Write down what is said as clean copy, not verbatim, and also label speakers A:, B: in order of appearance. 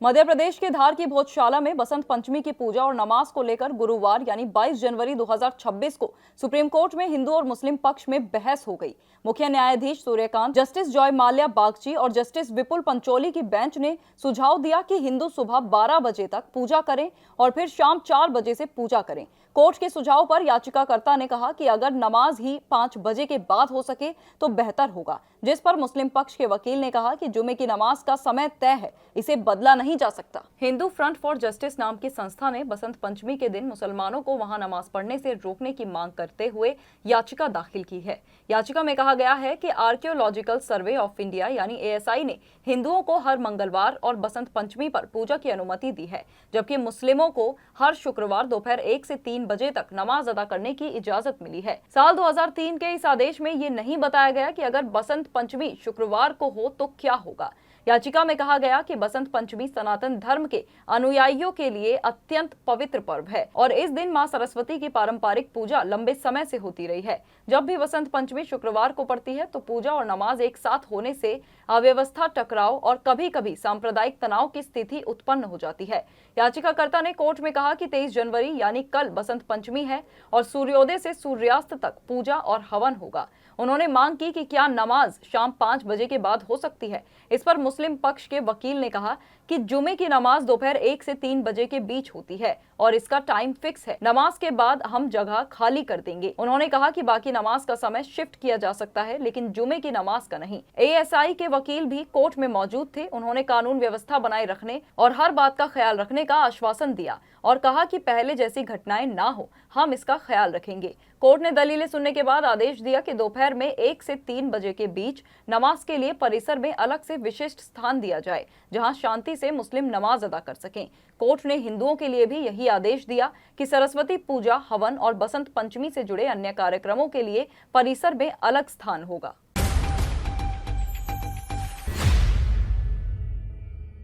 A: मध्य प्रदेश के धार की भोजशाला में बसंत पंचमी की पूजा और नमाज को लेकर गुरुवार यानी 22 जनवरी 2026 को सुप्रीम कोर्ट में हिंदू और मुस्लिम पक्ष में बहस हो गई। मुख्य न्यायाधीश सूर्यकांत, जस्टिस जॉय माल्या बागची और जस्टिस विपुल पंचोली की बेंच ने सुझाव दिया कि हिंदू सुबह 12 बजे तक पूजा करें और फिर शाम 4 बजे से पूजा करें। कोर्ट के सुझाव पर याचिकाकर्ता ने कहा कि अगर नमाज ही 5 बजे के बाद हो सके तो बेहतर होगा, जिस पर मुस्लिम पक्ष के वकील ने कहा कि जुमे की नमाज का समय तय है, इसे बदला नहीं जा सकता। हिंदू फ्रंट फॉर जस्टिस नाम की संस्था ने बसंत पंचमी के दिन मुसलमानों को वहां नमाज पढ़ने से रोकने की मांग करते हुए याचिका दाखिल की है। याचिका में कहा गया है कि आर्कियोलॉजिकल सर्वे ऑफ इंडिया यानी एएसआई ने हिंदुओं को हर मंगलवार और बसंत पंचमी पर पूजा की अनुमति दी है, जबकि मुस्लिमों को हर शुक्रवार दोपहर 1 से 3 बजे तक नमाज अदा करने की इजाजत मिली है। साल 2003 के इस आदेश में ये नहीं बताया गया कि अगर बसंत पंचमी शुक्रवार को हो तो क्या होगा। याचिका में कहा गया कि बसंत पंचमी सनातन धर्म के अनुयायियों के लिए अत्यंत पवित्र पर्व है और इस दिन मां सरस्वती की पारंपरिक पूजा लंबे समय से होती रही है। जब भी बसंत पंचमी शुक्रवार को पड़ती है तो पूजा और नमाज एक साथ होने से अव्यवस्था, टकराव और कभी-कभी सांप्रदायिक तनाव की स्थिति उत्पन्न हो जाती है। याचिकाकर्ता ने कोर्ट में कहा कि 23 जनवरी यानी कल बसंत पंचमी है और सूर्योदय से सूर्यास्त तक पूजा और हवन होगा। उन्होंने मांग की कि क्या नमाज शाम 5 बजे के बाद हो सकती है। इस पर मुस्लिम पक्ष के वकील ने कहा कि जुमे की नमाज दोपहर 1 से 3 बजे के बीच होती है और इसका टाइम फिक्स है। नमाज के बाद हम जगह खाली कर देंगे। उन्होंने कहा कि बाकी नमाज का समय शिफ्ट किया जा सकता है, लेकिन जुमे की नमाज का नहीं। एएसआई के वकील भी कोर्ट में मौजूद थे। उन्होंने कानून व्यवस्था बनाए रखने और हर बात का ख्याल रखने का आश्वासन दिया और कहा कि पहले जैसी घटनाएं ना हो, हम इसका ख्याल रखेंगे। कोर्ट ने दलीलें सुनने के बाद आदेश दिया कि दोपहर में 1 से 3 बजे के बीच नमाज के लिए परिसर में अलग से विशिष्ट स्थान दिया जाए, जहां शांति से मुस्लिम नमाज अदा कर सकें। कोर्ट ने हिंदुओं के लिए भी यही आदेश दिया कि सरस्वती पूजा, हवन और बसंत पंचमी से जुड़े अन्य कार्यक्रमों के लिए परिसर में अलग स्थान होगा।